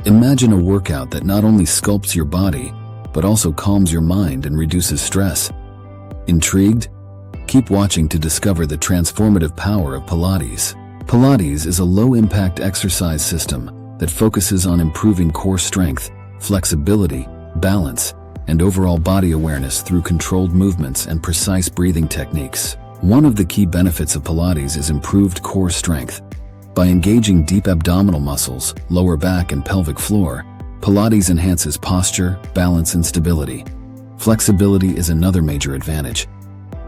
Imagine a workout that not only sculpts your body, but also calms your mind and reduces stress. Intrigued? Keep watching to discover the transformative power of Pilates. Pilates is a low-impact exercise system that focuses on improving core strength, flexibility, balance, and overall body awareness through controlled movements and precise breathing techniques. One of the key benefits of Pilates is improved core strength. By engaging deep abdominal muscles, lower back and pelvic floor, Pilates enhances posture, balance, and stability. Flexibility is another major advantage.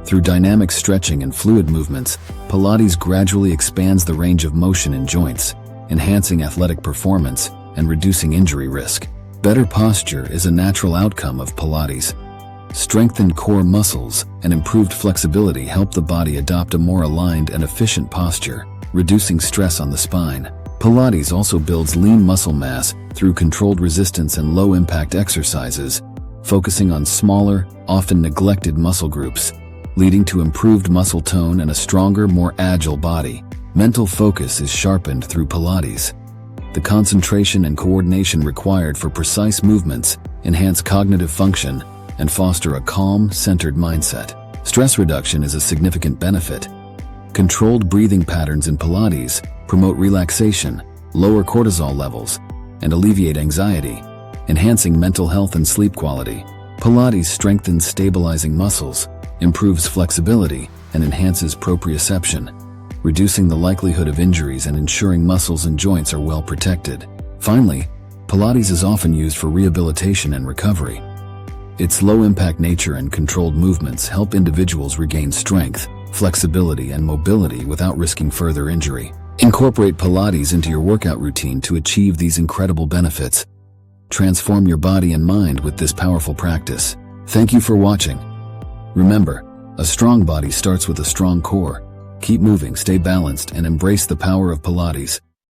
Through dynamic stretching and fluid movements, Pilates gradually expands the range of motion in joints, enhancing athletic performance and reducing injury risk. Better posture is a natural outcome of Pilates. Strengthened core muscles and improved flexibility help the body adopt a more aligned and efficient posture, reducing stress on the spine. Pilates also builds lean muscle mass through controlled resistance and low-impact exercises, focusing on smaller, often neglected muscle groups, leading to improved muscle tone and a stronger, more agile body. Mental focus is sharpened through Pilates. The concentration and coordination required for precise movements enhance cognitive function and foster a calm, centered mindset. Stress reduction is a significant benefit. Controlled breathing patterns in Pilates promote relaxation, lower cortisol levels, and alleviate anxiety, enhancing mental health and sleep quality. Pilates strengthens stabilizing muscles, improves flexibility, and enhances proprioception, reducing the likelihood of injuries and ensuring muscles and joints are well protected. Finally, Pilates is often used for rehabilitation and recovery. Its low-impact nature and controlled movements help individuals regain strength, flexibility, and mobility without risking further injury. Incorporate Pilates into your workout routine to achieve these incredible benefits. Transform your body and mind with this powerful practice. Thank you for watching. Remember, a strong body starts with a strong core. Keep moving, stay balanced, and embrace the power of Pilates.